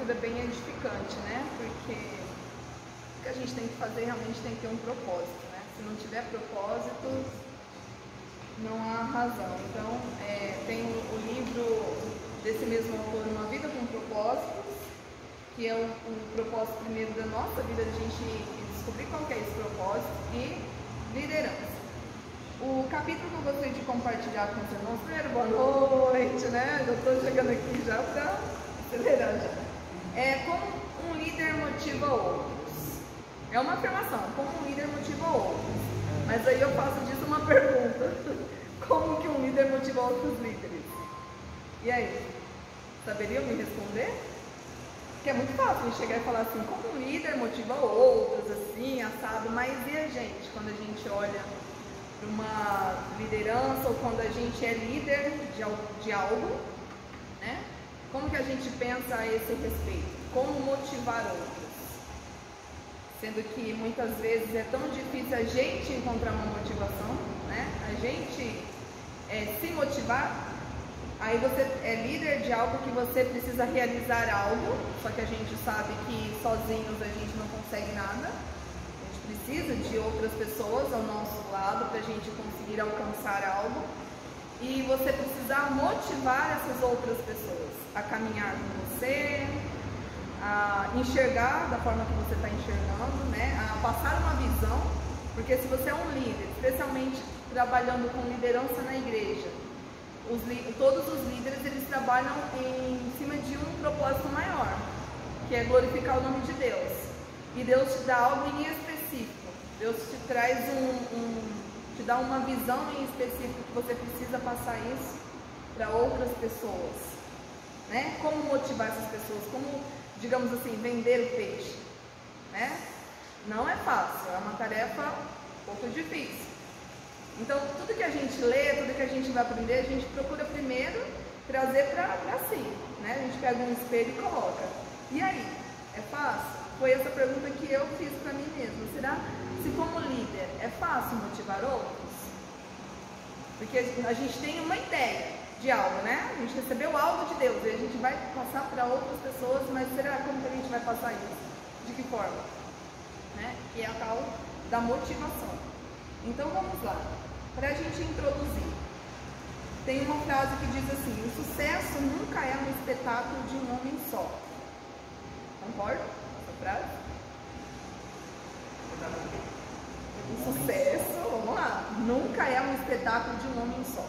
tudo é bem edificante, né? Porque o que a gente tem que fazer realmente tem que ter um propósito, né? Se não tiver propósito, não há razão. Então, tem o livro desse mesmo autor, Uma Vida com Propósitos, que é o propósito primeiro da nossa vida, a gente descobrir qual que é esse propósito, e liderança. O capítulo que eu gostaria de compartilhar com os irmãos, primeiro, boa noite, né? Eu estou chegando aqui já para acelerar já. É como um líder motiva outros. É uma afirmação, como um líder motiva outros. Mas aí eu faço disso uma pergunta. Como que um líder motiva outros líderes? E aí? Saberiam me responder? Porque é muito fácil chegar e falar assim, como um líder motiva outros, assim, assado, mas e a gente, quando a gente olha para uma liderança ou quando a gente é líder de algo, né? Como que a gente pensa a esse respeito? Como motivar outros? Sendo que muitas vezes é tão difícil a gente encontrar uma motivação, né? A gente se motivar. Aí você é líder de algo que você precisa realizar algo, só que a gente sabe que sozinhos a gente não consegue nada. A gente precisa de outras pessoas ao nosso lado para a gente conseguir alcançar algo. E você precisa motivar essas outras pessoas a caminhar com você, a enxergar da forma que você está enxergando, né? A passar uma visão, porque se você é um líder, especialmente trabalhando com liderança na igreja, todos os líderes eles trabalham em cima de um propósito maior, que é glorificar o nome de Deus. E Deus te dá algo em específico. Deus te traz te dá uma visão em específico que você precisa passar isso para outras pessoas, né? Como motivar essas pessoas? Como, digamos assim, vender o peixe, né? Não é fácil, é uma tarefa um pouco difícil. Então, tudo que a gente lê, tudo que a gente vai aprender, a gente procura primeiro trazer para si, né? A gente pega um espelho e coloca. E aí, é fácil? Foi essa pergunta que eu fiz para mim mesma. Será se como líder é fácil motivar outros? Porque a gente tem uma ideia de algo, né? A gente recebeu algo de Deus e a gente vai passar para outras pessoas, mas será como que a gente vai passar isso? De que forma? Né? Que é a tal da motivação. Então vamos lá, para a gente introduzir, tem uma frase que diz assim: o sucesso nunca é um espetáculo de um homem só. Concorda com essa frase? O sucesso, vamos lá, nunca é um espetáculo de um homem só.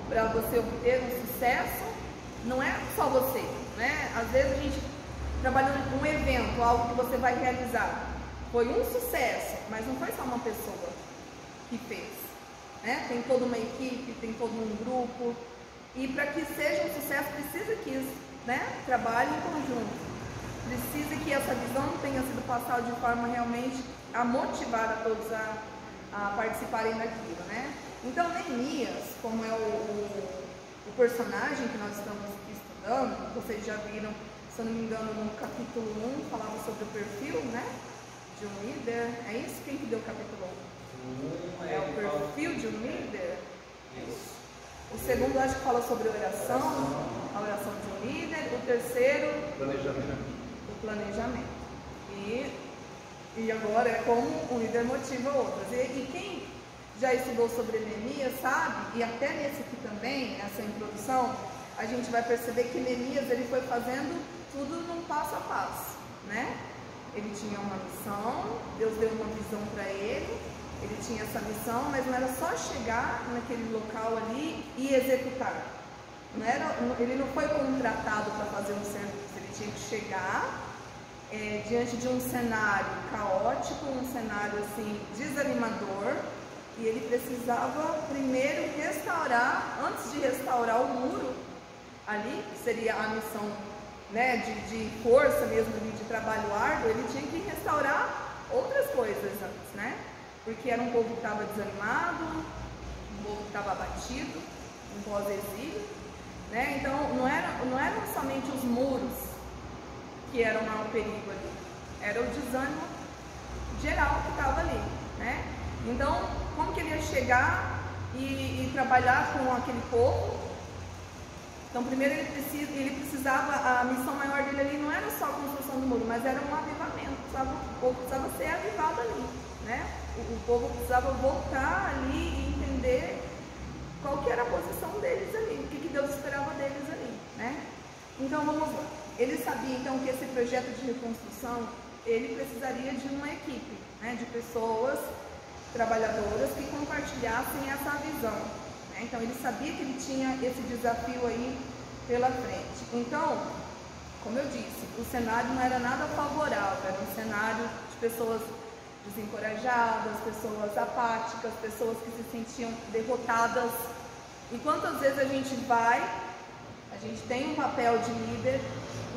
Para você obter um sucesso, não é só você, né? Às vezes a gente trabalhando em um evento, algo que você vai realizar, foi um sucesso, mas não foi só uma pessoa que fez, né? Tem toda uma equipe, tem todo um grupo, e para que seja um sucesso precisa que isso, né, trabalhe em conjunto, precisa que essa visão tenha sido passada de forma realmente a motivar a todos a participarem daquilo, né? Então Neemias, como é o personagem que nós estamos estudando, vocês já viram, se eu não me engano, no capítulo 1 falava sobre o perfil, né, de um líder. É isso? Quem que deu o capítulo 1? É o perfil de um líder. Isso. O segundo acho que fala sobre oração, a oração de um líder. O terceiro, o planejamento. E agora é como um líder motiva outros. E quem já estudou sobre Neemias sabe, e até nesse aqui também, nessa introdução, a gente vai perceber que Neemias ele foi fazendo tudo num passo a passo, né? Ele tinha uma missão, Deus deu uma visão para ele. Ele tinha essa missão, mas não era só chegar naquele local ali e executar. Ele não foi contratado para fazer um serviço, ele tinha que chegar diante de um cenário caótico, um cenário assim desanimador, e ele precisava primeiro restaurar, antes de restaurar o muro ali, que seria a missão, né, de força mesmo, de trabalho árduo, ele tinha que restaurar outras coisas antes, né? Porque era um povo que estava desanimado, um povo que estava abatido, um pós-exílio, né? Então não eram somente os muros que eram o maior perigo ali, era o desânimo geral que estava ali, né? Então, como que ele ia chegar e trabalhar com aquele povo Então, primeiro ele precisava, a missão maior dele ali não era só a construção do muro, mas era um avivamento. O povo precisava ser avivado ali, né? O povo precisava voltar ali e entender qual que era a posição deles ali, o que Deus esperava deles ali, né? Então, vamos lá. Ele sabia, então, que esse projeto de reconstrução, ele precisaria de uma equipe, né? De pessoas trabalhadoras que compartilhassem essa visão. Então ele sabia que ele tinha esse desafio aí pela frente. Então, como eu disse, o cenário não era nada favorável, era um cenário de pessoas desencorajadas, pessoas apáticas, pessoas que se sentiam derrotadas. E quantas vezes a gente tem um papel de líder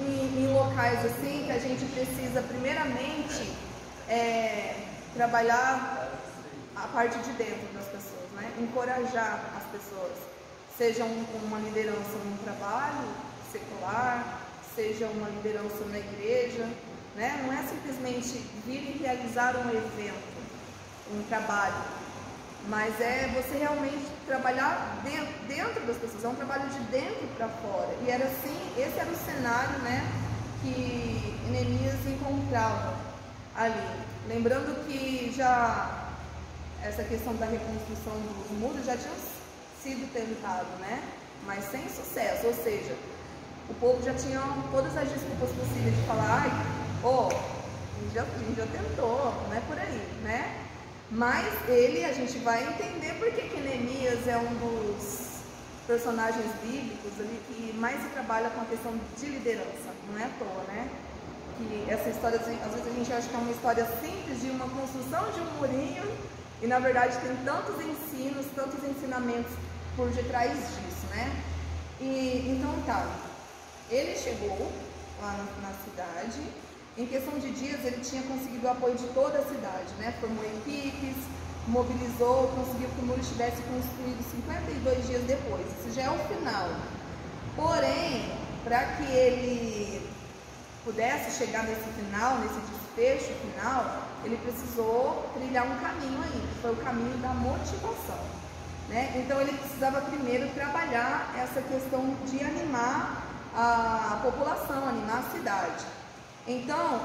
em locais assim que a gente precisa primeiramente trabalhar a parte de dentro das pessoas, né? Encorajar as pessoas, seja uma liderança num trabalho secular, seja uma liderança na igreja, né? Não é simplesmente vir e realizar um evento, um trabalho, mas é você realmente trabalhar dentro das pessoas, é um trabalho de dentro para fora. E era assim, esse era o cenário, né, que Neemias encontrava ali. Lembrando que já essa questão da reconstrução dos muros já tinha sido tentado, né? Mas sem sucesso, ou seja, o povo já tinha todas as desculpas possíveis de falar, a gente já tentou, não é por aí, né? Mas a gente vai entender por que Neemias é um dos personagens bíblicos ali que mais se trabalha com a questão de liderança, não é à toa, né? Que essa história, às vezes a gente acha que é uma história simples de uma construção de um murinho, e na verdade tem tantos ensinos, tantos ensinamentos por detrás disso, né? E então tá, ele chegou lá na cidade, em questão de dias ele tinha conseguido o apoio de toda a cidade, né? Formou equipes, mobilizou, conseguiu que o muro estivesse construído 52 dias depois. Isso já é o final. Porém, para que ele pudesse chegar nesse final, nesse desfecho final, ele precisou trilhar um caminho aí, que foi o caminho da motivação, né? Então ele precisava primeiro trabalhar essa questão de animar a população, animar a cidade. Então,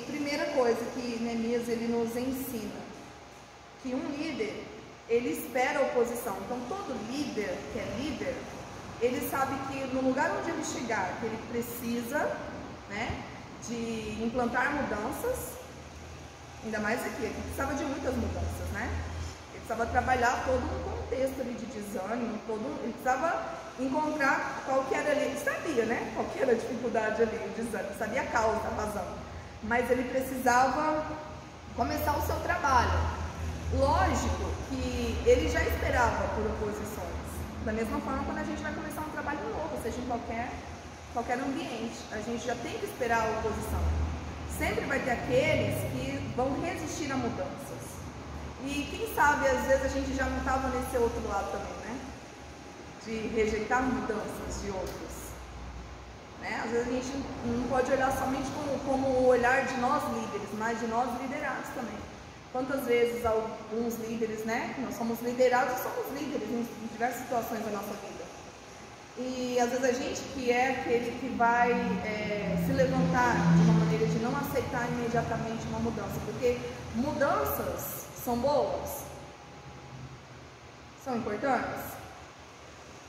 primeira coisa que Neemias ele nos ensina, que um líder, ele espera a oposição. Então todo líder que é líder, ele sabe que no lugar onde ele chegar, que ele precisa, né, de implantar mudanças, ainda mais aqui precisava de muitas mudanças, né? Ele precisava trabalhar todo um contexto ali de desânimo, ele precisava encontrar qual que era ali, ele sabia, né, qual que era a dificuldade ali, o desânimo, sabia a causa, a razão, mas ele precisava começar o seu trabalho. Lógico que ele já esperava por oposições, da mesma forma quando a gente vai começar um trabalho novo, seja em qualquer ambiente, a gente já tem que esperar a oposição. Sempre vai ter aqueles que vão resistir a mudanças. E quem sabe, às vezes a gente já não estava nesse outro lado também, né? De rejeitar mudanças de outros. Né? Às vezes a gente não pode olhar somente como o olhar de nós líderes, mas de nós liderados também. Quantas vezes alguns líderes, né? Nós somos liderados e somos líderes em diversas situações da nossa vida. E às vezes a gente que é aquele que vai se levantar de uma maneira de não aceitar imediatamente uma mudança, porque mudanças são boas, são importantes.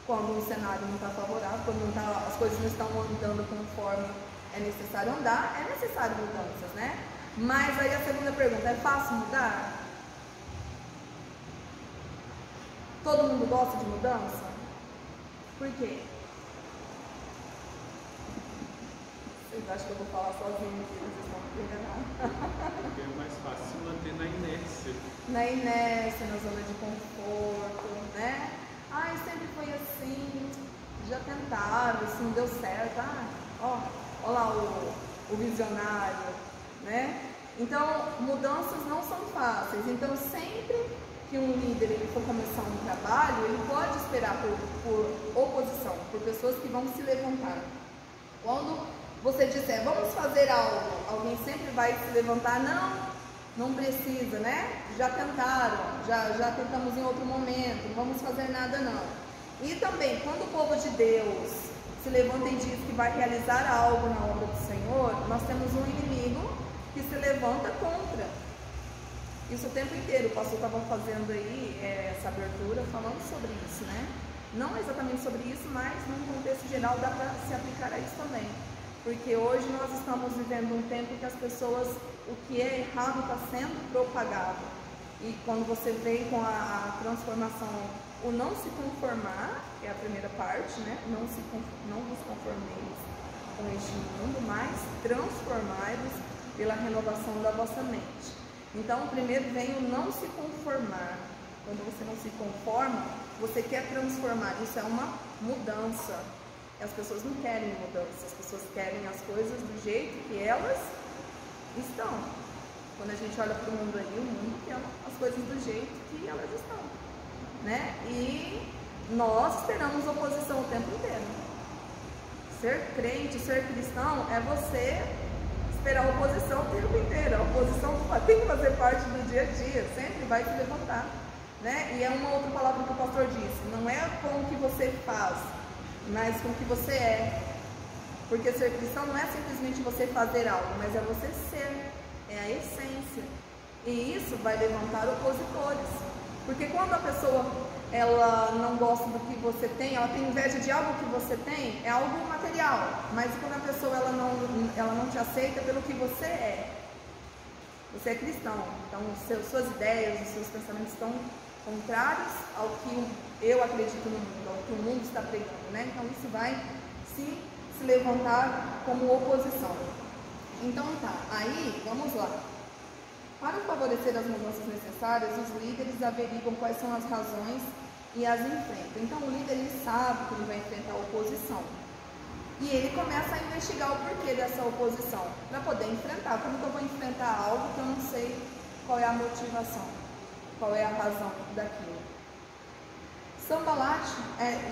Quando o cenário não está favorável, quando as coisas não estão andando conforme é necessário andar, é necessário mudanças, né? Mas aí a segunda pergunta, é fácil mudar? Todo mundo gosta de mudança? Por quê? Vocês acham que eu vou falar sozinho aqui? Vocês vão me enganar. Porque é mais fácil se manter na inércia. Na inércia, na zona de conforto, né? Ai, sempre foi assim, já tentaram, isso não deu certo. Ó lá o visionário, né? Então, mudanças não são fáceis. Então, sempre que um líder ele for começar um trabalho, ele pode esperar por oposição, por pessoas que vão se levantar. Quando você disser, vamos fazer algo, alguém sempre vai se levantar, não precisa, né? Já tentaram, já tentamos em outro momento, não vamos fazer nada não. E também, quando o povo de Deus se levanta e diz que vai realizar algo na obra do Senhor, nós temos um inimigo que se levanta contra. Isso o tempo inteiro. O pastor estava fazendo aí essa abertura falando sobre isso, né? Não exatamente sobre isso, mas num contexto geral dá para se aplicar a isso também. Porque hoje nós estamos vivendo um tempo que as pessoas, o que é errado está sendo propagado. E quando você vem com a transformação, o não se conformar, que é a primeira parte, né? Não vos conformeis com este mundo, mas transformai-vos pela renovação da vossa mente. Então, primeiro vem o não se conformar. Quando você não se conforma, você quer transformar. Isso é uma mudança. E as pessoas não querem mudança, as pessoas querem as coisas do jeito que elas estão. Quando a gente olha para o mundo aí, o mundo quer as coisas do jeito que elas estão, né? E nós esperamos oposição o tempo inteiro. Ser crente, ser cristão é você esperar oposição o tempo inteiro. A oposição tem que fazer parte do dia a dia, sempre vai se levantar, né? E é uma outra palavra que o pastor disse, não é com o que você faz, mas com o que você é. Porque ser cristão não é simplesmente você fazer algo, mas é você ser, é a essência. E isso vai levantar opositores. Porque quando a pessoa ela não gosta do que você tem, ela tem inveja de algo que você tem, é algo material. Mas quando a pessoa ela não te aceita pelo que você é. Você é cristão, então suas ideias, os seus pensamentos estão contrários ao que eu acredito no mundo, ao que o mundo está pregando, né? Então isso vai se levantar como oposição. Então tá, aí vamos lá. Para favorecer as mudanças necessárias, os líderes averiguam quais são as razões e as enfrentam. Então o líder ele sabe que ele vai enfrentar a oposição. E ele começa a investigar o porquê dessa oposição, para poder enfrentar. Como que eu vou enfrentar algo que eu não sei qual é a motivação, qual é a razão daquilo. Sanbalat,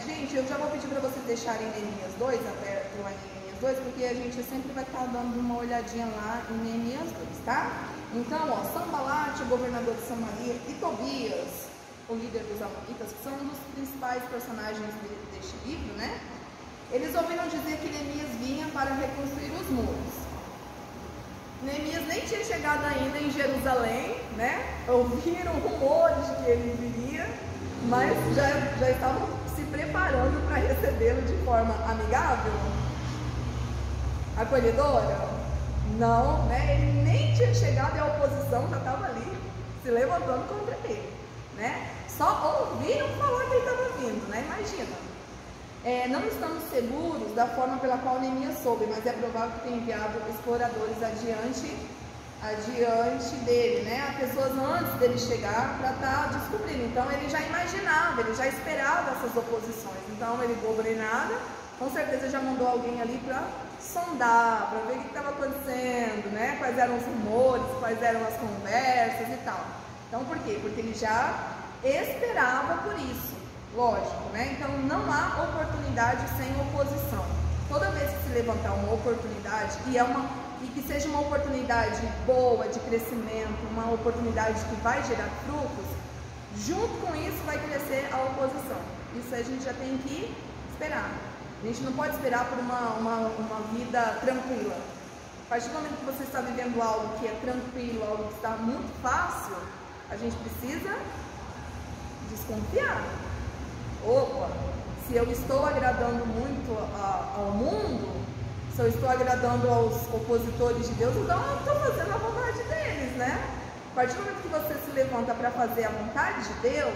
gente, eu já vou pedir para vocês deixarem Neemias 2, aberto lá em Neemias 2, porque a gente sempre vai estar dando uma olhadinha lá em Neemias 2, tá? Então, ó, Sanbalat, o governador de Samaria, e Tobias, o líder dos Amonitas, que são um dos principais personagens deste livro, né? Eles ouviram dizer que Neemias vinha para reconstruir os muros. Neemias nem tinha chegado ainda em Jerusalém, né? Ouviram rumores de que ele viria, mas já estavam se preparando para recebê-lo de forma amigável, acolhedora. Não, né? Ele nem tinha chegado e a oposição já estava ali se levantando contra ele, né? Só ouviram falar que ele estava vindo, né? Imagina. Não estamos seguros da forma pela qual Neemias soube, mas é provável que tenha enviado exploradores adiante dele, né? As pessoas antes dele chegar para estar descobrindo. Então ele já imaginava, ele já esperava essas oposições. Então ele governada, com certeza já mandou alguém ali para sondar, para ver o que estava acontecendo, né? Quais eram os rumores, quais eram as conversas e tal. Então por quê? Porque ele já esperava por isso. Lógico, né? Então não há oportunidade sem oposição. Toda vez que se levantar uma oportunidade, e que seja uma oportunidade boa, de crescimento, uma oportunidade que vai gerar frutos, junto com isso vai crescer a oposição. Isso a gente já tem que esperar. A gente não pode esperar por uma vida tranquila. A partir do momento que você está vivendo algo que é tranquilo, algo que está muito fácil, a gente precisa desconfiar. Opa, se eu estou agradando muito ao mundo, se eu estou agradando aos opositores de Deus, então eu estou fazendo a vontade deles, né? A partir do momento que você se levanta para fazer a vontade de Deus,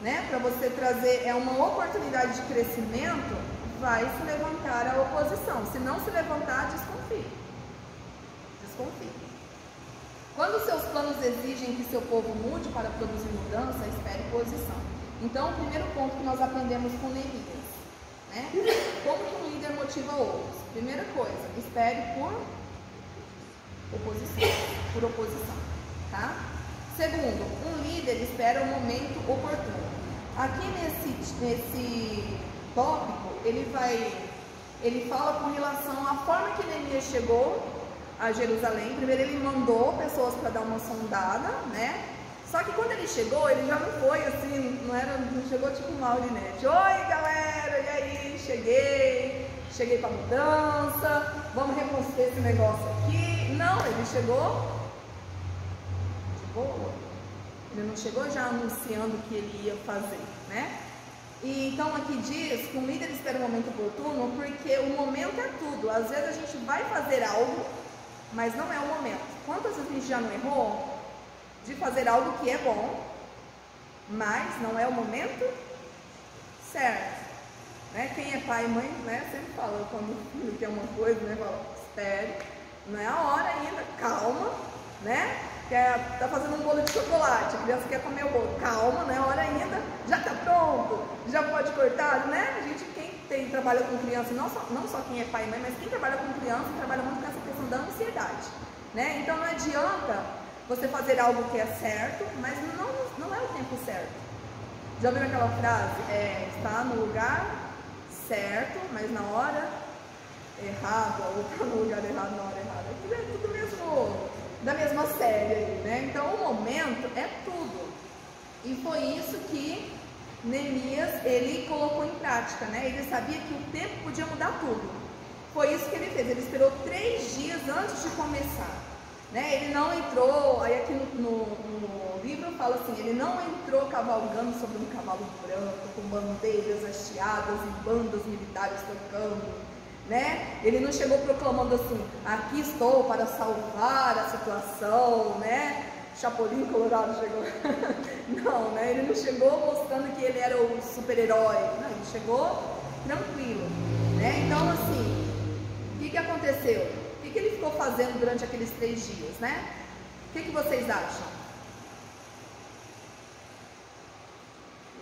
né? Para você trazer uma oportunidade de crescimento, vai se levantar a oposição. Se não se levantar, desconfie. Desconfie. Quando seus planos exigem que seu povo mude para produzir mudança, espere posição. Então, o primeiro ponto que nós aprendemos com Neemias, né? Como que um líder motiva outros? Primeira coisa, espere por oposição, tá? Segundo, um líder espera o momento oportuno. Aqui nesse tópico, ele fala com relação à forma que Neemias chegou a Jerusalém. Primeiro ele mandou pessoas para dar uma sondada, né? Só que quando ele chegou, ele já não foi assim, não chegou tipo Maurinete. Oi galera, e aí, cheguei pra mudança, vamos reconstruir esse negócio aqui. Não, ele chegou de boa. Ele não chegou já anunciando o que ele ia fazer, né? E então aqui diz que um líder espera o momento oportuno, porque o momento é tudo. Às vezes a gente vai fazer algo, mas não é o momento. Quantas vezes a gente já não errou de fazer algo que é bom, mas não é o momento certo, né? Quem é pai e mãe, né, sempre fala quando o filho quer uma coisa, né, fala, espere, não é a hora ainda, calma, né? Tá fazendo um bolo de chocolate, a criança quer comer o bolo, calma, não é a hora ainda, já tá pronto, já pode cortar, né? A gente, trabalha com criança, não só quem é pai e mãe, mas quem trabalha com criança trabalha muito com essa questão da ansiedade, né? Então não adianta você fazer algo que é certo, mas não é o tempo certo. Já ouviram aquela frase? Está no lugar certo, mas na hora errada, ou está no lugar errado na hora errada. É tudo mesmo, da mesma série aí, né? Então o momento é tudo. E foi isso que Neemias, ele colocou em prática, né? Ele sabia que o tempo podia mudar tudo. Foi isso que ele fez. Ele esperou 3 dias antes de começar. Né? Ele não entrou, aí aqui no livro fala assim, ele não entrou cavalgando sobre um cavalo branco, com bandeiras hasteadas e bandas militares tocando, né? Ele não chegou proclamando assim, aqui estou para salvar a situação, né? Chapolin Colorado chegou, não, né? Ele não chegou mostrando que ele era o super-herói, não, ele chegou tranquilo, né? Então assim, o que aconteceu? O que ele ficou fazendo durante aqueles 3 dias, né? O que vocês acham?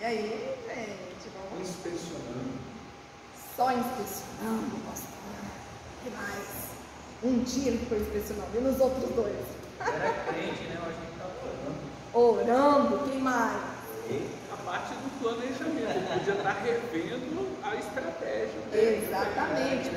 E aí, gente, vamos... Inspecionando. Só inspecionando, pastor. O que mais? Um dia ele foi inspecionando, e nos outros 2? Era crente, né? Eu acho que ele estava orando. Orando, quem mais? A parte do planejamento, ele podia estar revendo a estratégia. Exatamente.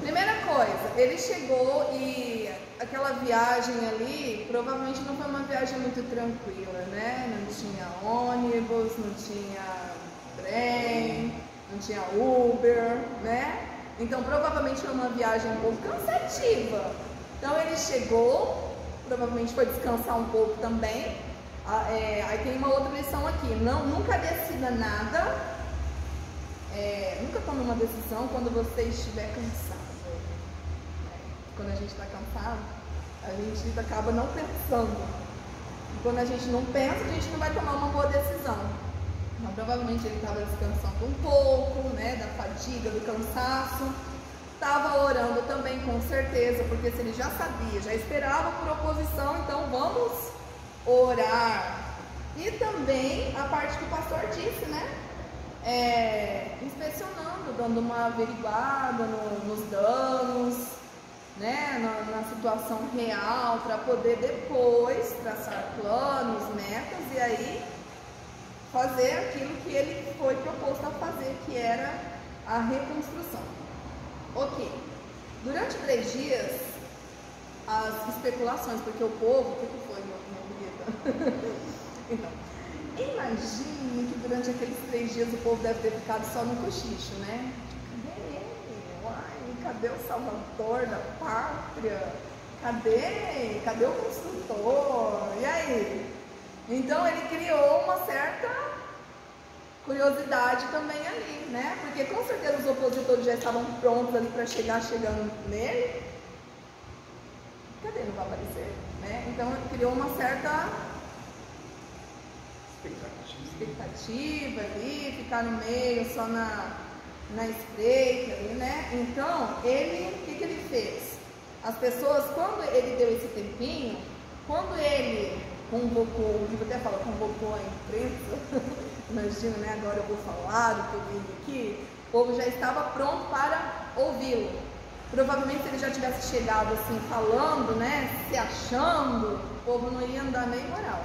Primeira coisa, ele chegou e aquela viagem ali provavelmente não foi uma viagem muito tranquila, né? Não tinha ônibus, não tinha trem, não tinha Uber, né? Então provavelmente foi uma viagem um pouco cansativa. Então ele chegou, provavelmente foi descansar um pouco também. Aí tem uma outra lição aqui, nunca decida nada, nunca tome uma decisão quando você estiver cansado. Quando a gente está cansado, a gente acaba não pensando. E quando a gente não pensa, a gente não vai tomar uma boa decisão. Então, provavelmente ele estava descansando um pouco, né, da fadiga, do cansaço. Estava orando também, com certeza, porque se ele já sabia, já esperava por oposição, então vamos orar. E também a parte que o pastor disse, né? Inspecionando, dando uma averiguada nos danos, né? Na situação real, para poder depois traçar planos, metas e aí fazer aquilo que ele foi proposto a fazer, que era a reconstrução. Ok, durante 3 dias, as especulações, porque o povo, o que foi, meu bonita? Então, imagine que durante aqueles 3 dias o povo deve ter ficado só no cochicho, né? Cadê ele? Uai, cadê o salvador da pátria? Cadê o construtor? E aí? Então ele criou uma certa curiosidade também ali, né? Porque com certeza os opositores já estavam prontos ali para chegando nele. Cadê? Não vai aparecer, né? Então ele criou uma certa expectativa ali, ficar no meio, só na espreita ali, né? Então, o que ele fez? As pessoas, quando ele deu esse tempinho, quando ele convocou, o livro até fala, convocou a imprensa, imagina, né? Agora eu vou falar o que eu vi aqui, o povo já estava pronto para ouvi-lo. Provavelmente se ele já tivesse chegado assim, falando, né? Se achando, o povo não ia andar nem moral.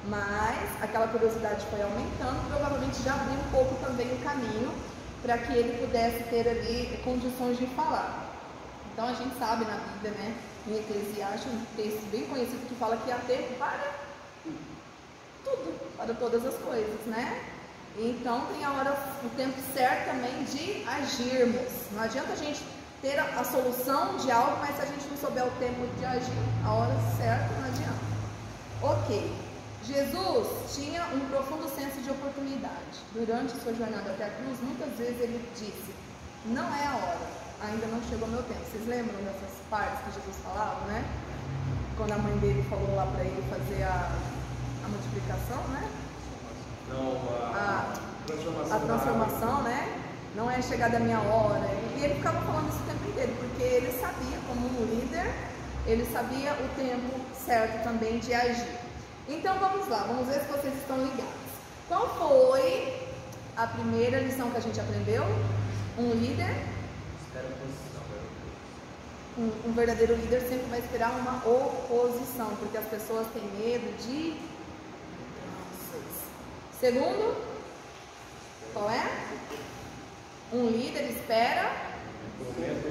Mas aquela curiosidade foi aumentando, provavelmente já abriu um pouco também o caminho para que ele pudesse ter ali condições de falar. Então a gente sabe na Bíblia, né, em Eclesiastes, um texto bem conhecido que fala que há tempo para tudo, para todas as coisas, né? Então tem a hora, o tempo certo também de agirmos. Não adianta a gente ter a solução de algo, mas se a gente não souber o tempo de agir, a hora certa não adianta. Ok, Jesus tinha um profundo senso de oportunidade. Durante sua jornada até a cruz, muitas vezes ele disse: não é a hora, ainda não chegou meu tempo. Vocês lembram dessas partes que Jesus falava, né? Quando a mãe dele falou lá para ele fazer a multiplicação, né? Não, a transformação, né? Não é chegada a minha hora. E ele ficava falando isso o tempo inteiro, porque ele sabia, como um líder, ele sabia o tempo certo também de agir. Então vamos lá, vamos ver se vocês estão ligados. Qual foi a primeira lição que a gente aprendeu? Um líder, um verdadeiro líder sempre vai esperar uma oposição, porque as pessoas têm medo de mudanças. Segundo, qual é? Um líder espera momento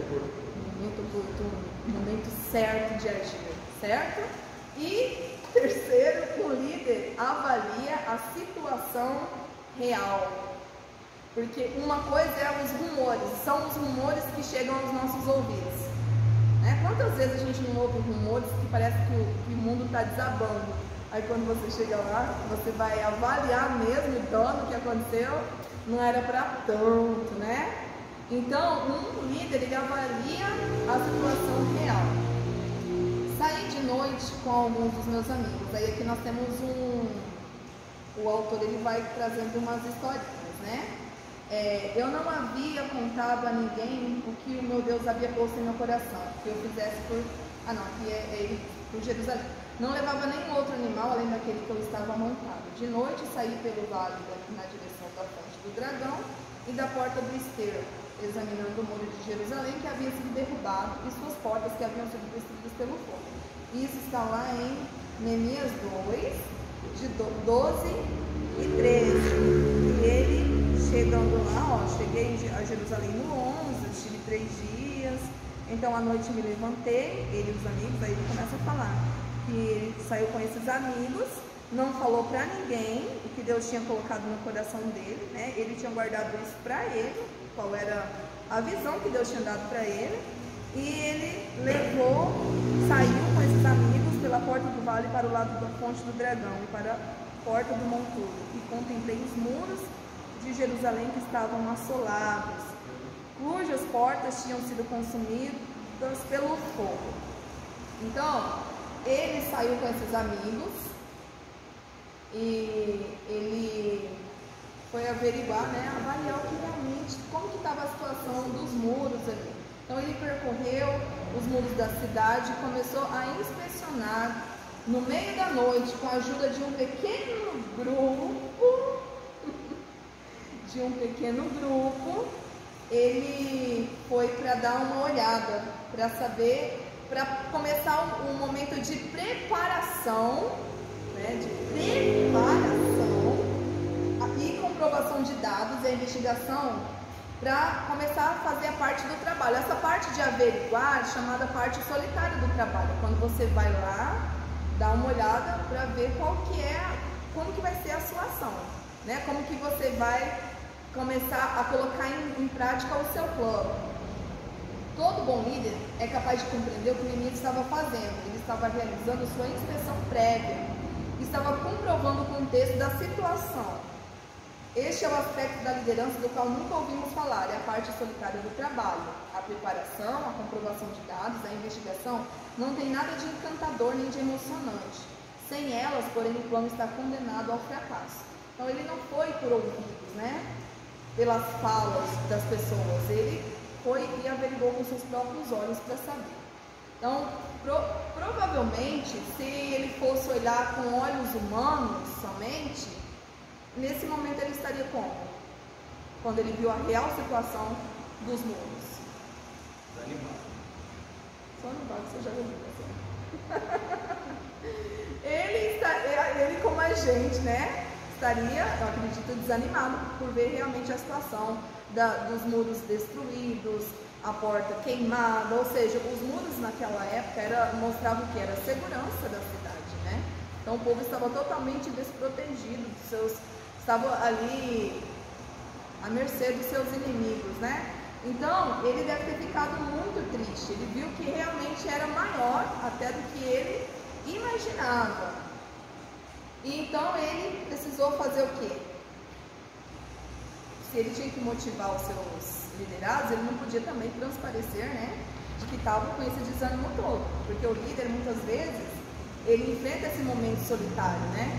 oportuno, momento certo de agir, certo? E terceiro, o líder avalia a situação real. Porque uma coisa é os rumores, são os rumores que chegam aos nossos ouvidos, né? Quantas vezes a gente não ouve rumores que parece que o mundo está desabando? Aí quando você chega lá, você vai avaliar mesmo o dano que aconteceu, não era para tanto, né? Então, um líder, ele avalia a situação real. Saí de noite com alguns dos meus amigos. Aí aqui nós temos o autor, ele vai trazendo umas historinhas, né? Eu não havia contado a ninguém o que o meu Deus havia posto em meu coração, que eu fizesse por Jerusalém. Não levava nenhum outro animal além daquele que eu estava montado. De noite saí pelo vale na direção da fonte do dragão e da porta do esterco, examinando o muro de Jerusalém que havia sido derrubado e suas portas que haviam sido destruídas pelo fogo. Isso está lá em Neemias 2, de 12 e 13. E ele, chegando lá, cheguei a Jerusalém no 11, estive 3 dias. Então à noite me levantei, ele e os amigos, aí ele começa a falar que ele saiu com esses amigos, não falou para ninguém o que Deus tinha colocado no coração dele, né? Ele tinha guardado isso para ele, qual era a visão que Deus tinha dado para ele, e ele saiu com esses amigos pela porta do vale para o lado da fonte do dragão e para a porta do monturo, e contemplei os muros de Jerusalém que estavam assolados, cujas portas tinham sido consumidas pelo fogo. Então, ele saiu com esses amigos e ele foi averiguar, né, avaliar o que realmente, como que estava a situação dos muros ali. Então ele percorreu os muros da cidade e começou a inspecionar no meio da noite, com a ajuda de um pequeno grupo, ele foi para dar uma olhada, para saber, para começar um momento de preparação, né, e comprovação de dados, a investigação, para começar a fazer a parte do trabalho. Essa parte de averiguar é chamada parte solitária do trabalho, quando você vai lá, dá uma olhada para ver como que vai ser a situação, né? Como que você vai começar a colocar em prática o seu plano. Todo bom líder é capaz de compreender o que o inimigo estava fazendo. Ele estava realizando sua inspeção prévia, estava comprovando o contexto da situação. Este é o aspecto da liderança do qual nunca ouvimos falar, é a parte solitária do trabalho. A preparação, a comprovação de dados, a investigação não tem nada de encantador nem de emocionante. Sem elas, porém, o plano está condenado ao fracasso. Então ele não foi por ouvidos, né? Pelas falas das pessoas, ele foi e averigou com seus próprios olhos para saber. Então, provavelmente, se ele fosse olhar com olhos humanos somente, nesse momento ele estaria como? Quando ele viu a real situação dos muros. Desanimado. Só no barco você já viu. Ele como a gente, né? Estaria, eu acredito, desanimado por ver realmente a situação dos muros destruídos, a porta queimada, ou seja, os muros naquela época mostravam o que era a segurança da cidade, né? Então o povo estava totalmente desprotegido, estava ali à mercê dos seus inimigos, né? Então ele deve ter ficado muito triste. Ele viu que realmente era maior até do que ele imaginava. E então ele precisou fazer o quê? Se ele tinha que motivar os seus liderados, ele não podia também transparecer, né, de que estava com esse desânimo todo, porque o líder muitas vezes ele enfrenta esse momento solitário, né?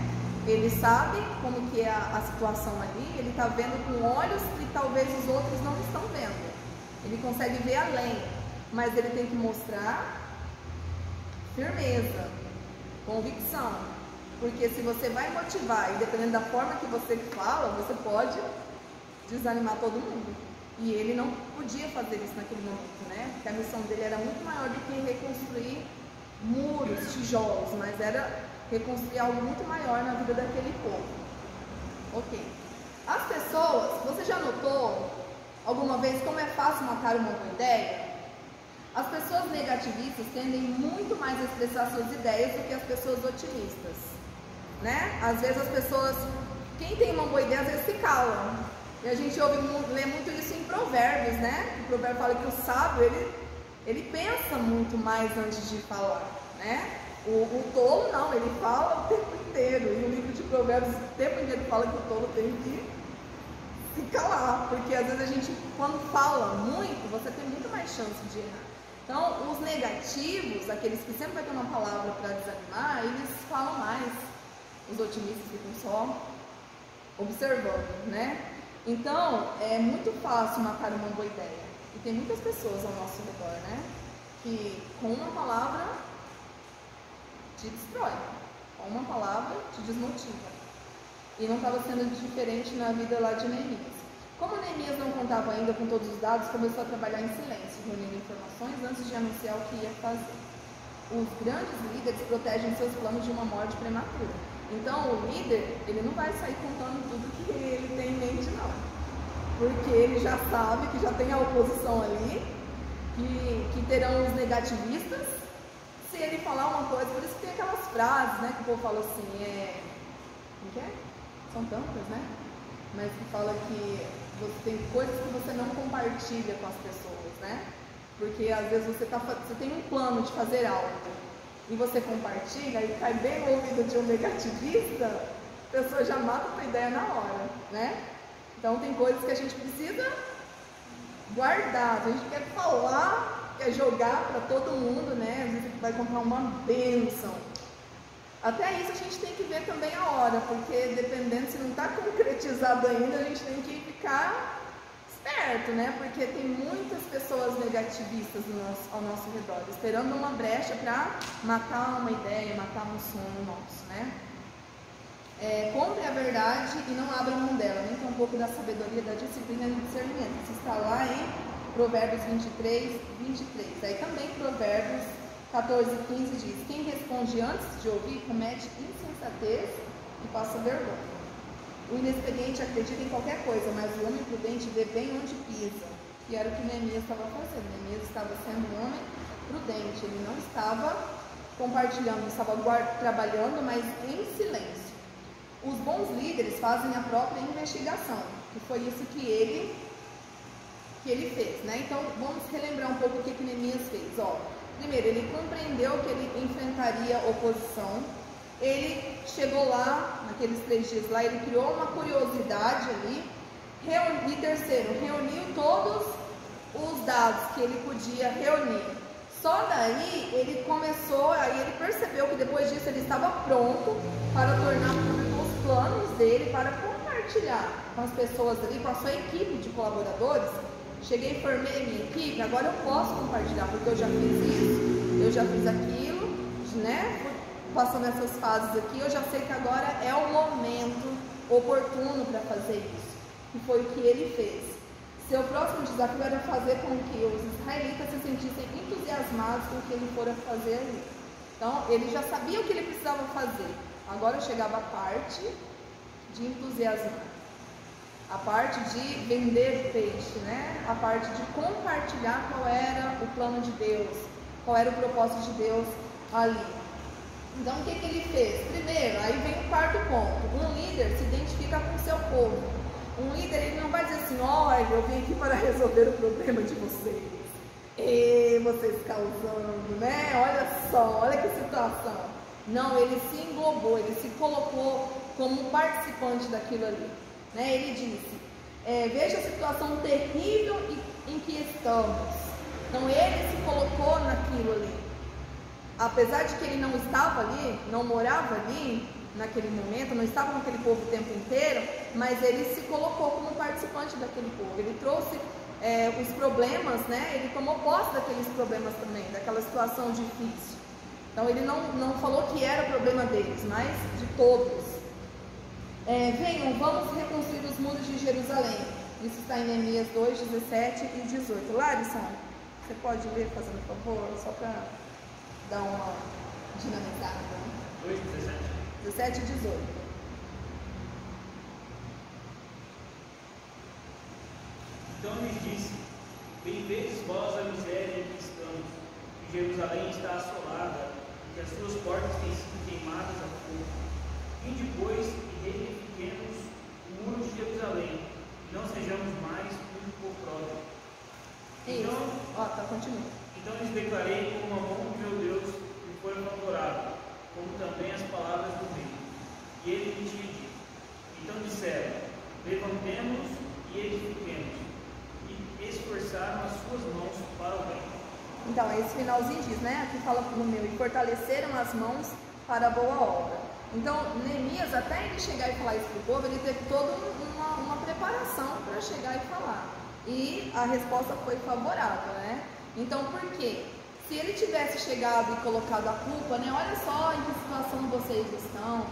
Ele sabe como que é a situação ali, ele está vendo com olhos que talvez os outros não estão vendo. Ele consegue ver além, mas ele tem que mostrar firmeza, convicção, porque se você vai motivar e dependendo da forma que você fala, você pode desanimar todo mundo. E ele não podia fazer isso naquele momento, né? Porque a missão dele era muito maior do que reconstruir muros, tijolos, mas era reconstruir algo muito maior na vida daquele povo. Ok. As pessoas, você já notou alguma vez como é fácil matar uma boa ideia? As pessoas negativistas tendem muito mais a expressar suas ideias do que as pessoas otimistas, né? Às vezes as pessoas, quem tem uma boa ideia, às vezes se calam. E a gente lê muito isso em Provérbios, né? O provérbio fala que o sábio, ele pensa muito mais antes de falar, né? O tolo não, ele fala o tempo inteiro. E o livro de Provérbios o tempo inteiro fala que o tolo tem que se calar, porque às vezes a gente, quando fala muito, você tem muito mais chance de errar. Então, os negativos, aqueles que sempre vai ter uma palavra para desanimar, eles falam mais. Os otimistas ficam só observando, né? Então, é muito fácil matar uma boa ideia. E tem muitas pessoas ao nosso redor, né? Que com uma palavra te destrói, com uma palavra te desmotiva. E não estava sendo diferente na vida lá de Neemias. Como Neemias não contava ainda com todos os dados, começou a trabalhar em silêncio, reunindo informações antes de anunciar o que ia fazer. Os grandes líderes protegem seus planos de uma morte prematura. Então o líder, ele não vai sair contando tudo que ele tem em mente, não. Porque ele já sabe que já tem a oposição ali, que terão os negativistas, se ele falar uma coisa. Por isso que tem aquelas frases, né, que o povo fala assim, como que é? São tantas, né? Mas que fala que você tem coisas que você não compartilha com as pessoas, né? Porque às vezes você tem um plano de fazer algo e você compartilha e cai bem no ouvido de um negativista, a pessoa já mata a tua ideia na hora, né? Então tem coisas que a gente precisa guardar, a gente quer falar, quer jogar para todo mundo, né? Às vezes você vai comprar uma bênção. Até isso a gente tem que ver também a hora, porque dependendo se não está concretizado ainda, a gente tem que ficar esperto, né? Porque tem muitas pessoas negativistas ao nosso redor, esperando uma brecha para matar uma ideia, matar um sonho nosso, né? Compre a verdade e não abra mão dela, nem tampouco da sabedoria, da disciplina e do discernimento. Isso está lá em Provérbios 23. Aí também Provérbios 14:15 diz: quem responde antes de ouvir comete insensatez e passa vergonha. O inexperiente acredita em qualquer coisa, mas o homem prudente vê bem onde pisa. Que era o que Neemias estava fazendo. Neemias estava sendo um homem prudente, ele não estava compartilhando, estava trabalhando, mas em silêncio. Os bons líderes fazem a própria investigação, que foi isso que ele fez, né? Então vamos relembrar um pouco o que Neemias fez. Primeiro, ele compreendeu que ele enfrentaria oposição. Ele chegou lá, naqueles 3 dias lá, ele criou uma curiosidade ali. E terceiro, reuniu todos os dados que ele podia reunir. Só daí ele começou, aí ele percebeu que depois disso ele estava pronto para tornar público os planos dele, para compartilhar com as pessoas ali, com a sua equipe de colaboradores. Cheguei e formei a minha equipe, agora eu posso compartilhar, porque eu já fiz isso, eu já fiz aquilo, né? Passando essas fases aqui, eu já sei que agora é o momento oportuno para fazer isso. E foi o que ele fez. Seu próximo desafio era fazer com que os israelitas se sentissem entusiasmados com o que ele fora fazer ali. Então, ele já sabia o que ele precisava fazer. Agora chegava a parte de entusiasmar. A parte de vender peixe, né? A parte de compartilhar qual era o plano de Deus, qual era o propósito de Deus ali. Então o que ele fez? Primeiro, aí vem o quarto ponto. Um líder se identifica com o seu povo. Um líder, ele não vai dizer assim: olha, eu vim aqui para resolver o problema de vocês. E vocês causando, né? Olha só, olha que situação. Não, ele se englobou, ele se colocou como participante daquilo ali, né? Ele disse: veja a situação terrível em que estamos. Então ele se colocou naquilo ali. Apesar de que ele não estava ali, não morava ali naquele momento, não estava naquele povo o tempo inteiro, mas ele se colocou como participante daquele povo. Ele trouxe os problemas, né? Ele tomou posse daqueles problemas também, daquela situação difícil. Então ele não falou que era o problema deles, mas de todos. Venham, vamos reconstruir os muros de Jerusalém. Isso está em Neemias 2, 17 e 18. Larissa, você pode ler, fazendo favor, só para dar uma dinamizada. 2, 17. 17 e 18. Então lhes disse: bem vedes vós a miséria em que estamos, que Jerusalém está assolada, e que as suas portas têm sido queimadas a fogo. Vinde, pois, e reedifiquemos o muro de Jerusalém, e não sejamos mais único próprio. Então, continua. Então lhes declarei como a mão do meu Deus me foi favorável, como também as palavras do rei. E ele me tinha dito. Então disseram: levantemos e edifiquemos, e esforçaram as suas mãos para o bem. Então, esse finalzinho diz, né? Aqui fala no meu: e fortaleceram as mãos para a boa obra. Então, Neemias, até ele chegar e falar isso para o povo, ele teve toda uma preparação para chegar e falar. E a resposta foi favorável, né? Então, por quê? Se ele tivesse chegado e colocado a culpa, né? Olha só em que situação vocês estão.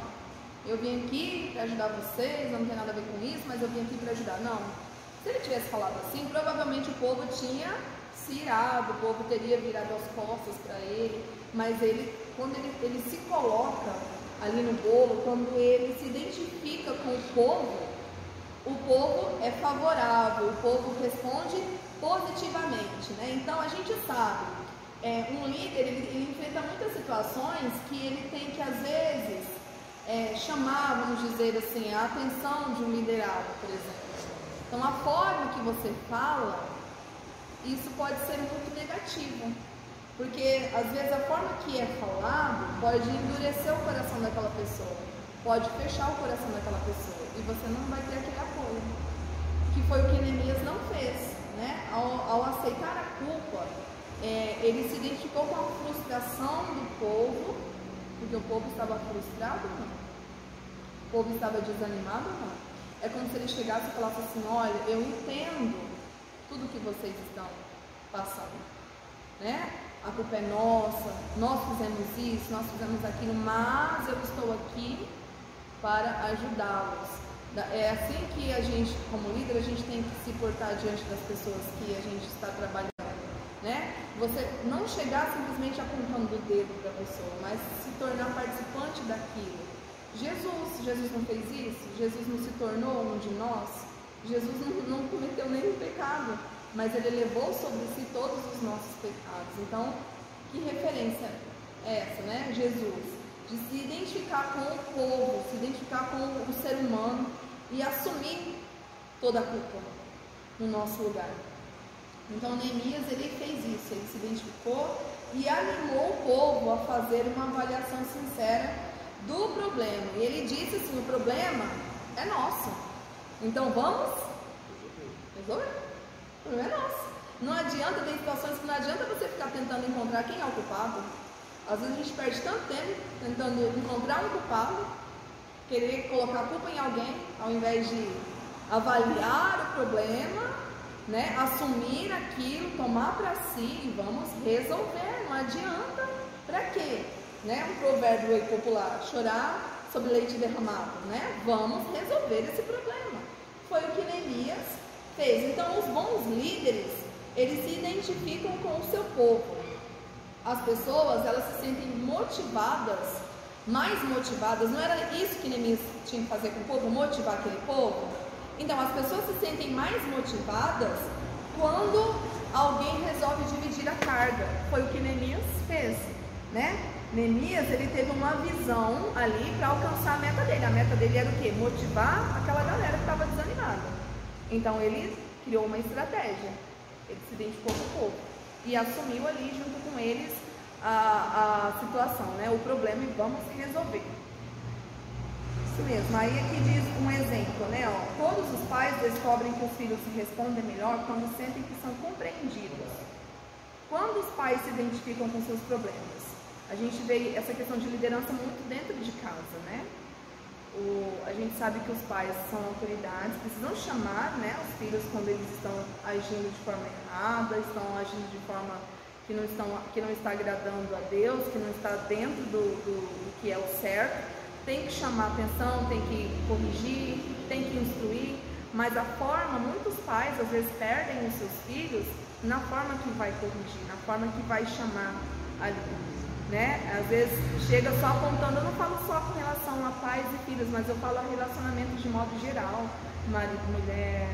Eu vim aqui para ajudar vocês, não tem nada a ver com isso, mas eu vim aqui para ajudar. Não. Se ele tivesse falado assim, provavelmente o povo tinha se irado, o povo teria virado as costas para ele. Mas quando ele se coloca ali no bolo, quando ele se identifica com o povo é favorável, o povo responde positivamente, né? Então a gente sabe, um líder ele enfrenta muitas situações que ele tem que às vezes chamar, vamos dizer assim, a atenção de um liderado, por exemplo. Então a forma que você fala, isso pode ser muito negativo, porque às vezes a forma que é falado pode endurecer o coração daquela pessoa, pode fechar o coração daquela pessoa e você não vai ter aquele apoio, que foi o que Neemias não fez, né? Ao aceitar a culpa, ele se identificou com a frustração do povo, porque o povo estava frustrado, não? O povo estava desanimado, não? É como se ele chegasse e falasse assim: olha, eu entendo tudo que vocês estão passando, né? A culpa é nossa, nós fizemos isso, nós fizemos aquilo, mas eu estou aqui para ajudá-los. É assim que a gente, como líder, a gente tem que se portar diante das pessoas que a gente está trabalhando, né? Você não chegar simplesmente apontando o dedo para a pessoa, mas se tornar participante daquilo. Jesus não fez isso? Jesus não se tornou um de nós? Jesus não cometeu nenhum pecado, mas ele levou sobre si todos os nossos pecados. Então, que referência é essa, né? Jesus, de se identificar com o povo, se identificar com o ser humano e assumir toda a culpa no nosso lugar. Então, Neemias, ele fez isso, ele se identificou e animou o povo a fazer uma avaliação sincera do problema. E ele disse assim: o problema é nosso, então vamos resolver. O problema é nosso. Não adianta, tem situações que não adianta você ficar tentando encontrar quem é o culpado. Às vezes a gente perde tanto tempo tentando encontrar um culpado, querer colocar a culpa em alguém, ao invés de avaliar o problema, né? Assumir aquilo, tomar para si e vamos resolver. Não adianta. Para quê? Né? Um provérbio aí popular: chorar sobre leite derramado, né? Vamos resolver esse problema. Foi o que Neemias fez. Então, os bons líderes, eles se identificam com o seu povo. As pessoas, elas se sentem motivadas, mais motivadas. Não era isso que Neemias tinha que fazer com o povo, motivar aquele povo? Então, as pessoas se sentem mais motivadas quando alguém resolve dividir a carga. Foi o que Neemias fez. né? Neemias, ele teve uma visão ali para alcançar a meta dele. A meta dele era o quê? Motivar aquela galera que estava desanimada. Então ele criou uma estratégia. Ele se identificou com o povo e assumiu ali junto com eles a situação, né? O problema, e vamos resolver. Isso mesmo. Aí aqui diz um exemplo, né? Ó, todos os pais descobrem que os filhos se respondem melhor quando sentem que são compreendidos. Quando os pais se identificam com seus problemas, a gente vê essa questão de liderança muito dentro de casa, né? A gente sabe que os pais são autoridades, precisam chamar, né, os filhos quando eles estão agindo de forma errada, estão agindo de forma que não está agradando a Deus, que não está dentro do que é o certo. Tem que chamar atenção, tem que corrigir, tem que instruir, mas a forma, muitos pais às vezes perdem os seus filhos na forma que vai corrigir, na forma que vai chamar ali, né? Às vezes chega só apontando, eu não falo só com relação a pais e filhos, mas eu falo a relacionamento de modo geral, marido, mulher,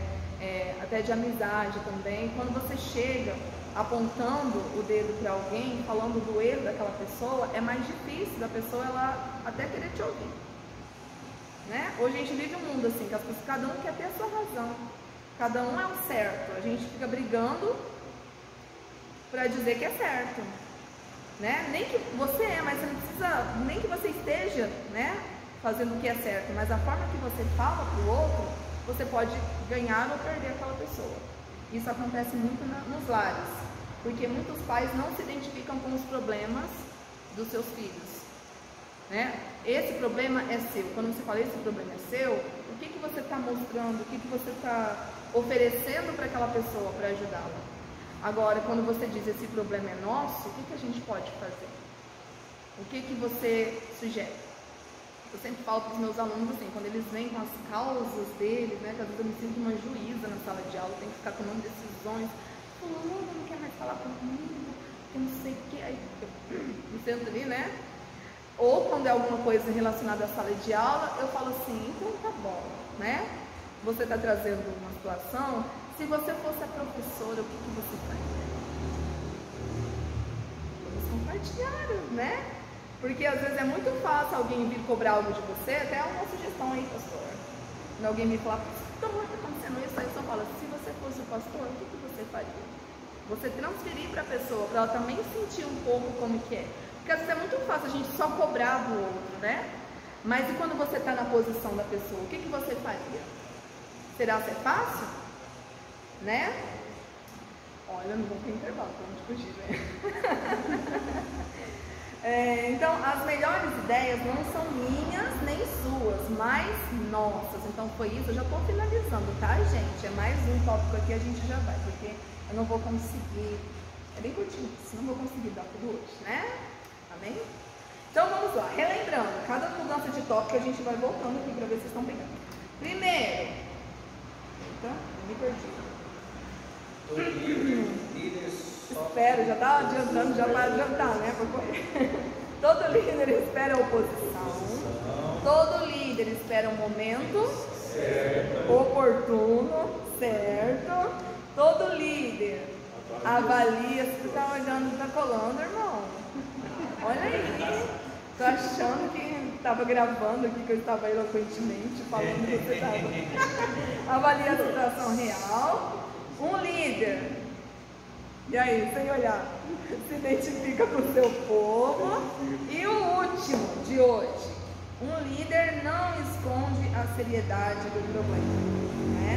até de amizade também. Quando você chega apontando o dedo para alguém, falando do erro daquela pessoa, é mais difícil da pessoa ela até querer te ouvir, né? Hoje a gente vive um mundo assim, que as pessoas, cada um quer ter a sua razão, cada um é o certo, a gente fica brigando para dizer que é certo, né? Nem que você mas você não precisa, nem que você esteja, né, fazendo o que é certo, mas a forma que você fala para o outro, você pode ganhar ou perder aquela pessoa. Isso acontece muito nos lares, porque muitos pais não se identificam com os problemas dos seus filhos, né? Esse problema é seu. Quando você fala esse problema é seu, o que você está mostrando, o que você está oferecendo para aquela pessoa para ajudá-la? Agora, quando você diz esse problema é nosso, o que a gente pode fazer? O que você sugere? Eu sempre falo para os meus alunos assim, quando eles vêm com as causas deles, né, que às vezes eu me sinto uma juíza na sala de aula, tem que ficar tomando decisões, fulano não quer mais falar comigo, eu não sei o que, aí eu me sento ali, né? Ou quando é alguma coisa relacionada à sala de aula, eu falo assim, então tá bom, né? Você está trazendo uma situação, se você fosse a professora, o que você faria? Vamos compartilhar, né? Porque às vezes é muito fácil alguém vir cobrar algo de você, até uma sugestão aí, pastor. Quando alguém me falar, pastor, está acontecendo isso, aí eu só falo, se você fosse o pastor, o que você faria? Você transferir para a pessoa, para ela também sentir um pouco como que é. Porque às vezes é muito fácil a gente só cobrar do outro, né? Mas e quando você está na posição da pessoa, o que você faria? Será que é fácil? Né? Olha, não vou ter intervalo, para onde fugir, né? Então, as melhores ideias não são minhas nem suas, mas nossas. Então, foi isso. Eu já estou finalizando, tá, gente? É mais um tópico aqui, a gente já vai, porque eu não vou conseguir. É bem curtinho, não vou conseguir dar tudo hoje, né? Amém? Então, vamos lá. Relembrando, cada mudança de tópico a gente vai voltando aqui para ver se vocês estão pegando. Primeiro, então, eu me perdi. Espera, já está adiantando, já vai adiantar, né? Todo líder espera a oposição. Todo líder espera um momento oportuno, certo? Todo líder avalia. Se você está olhando, está colando, irmão. Olha aí. Estou achando que estava gravando aqui, que eu estava eloquentemente falando que você estava. Avalia a situação real. Um líder. E aí, sem olhar, se identifica com o seu povo. E o último de hoje, um líder não esconde a seriedade do problema, né?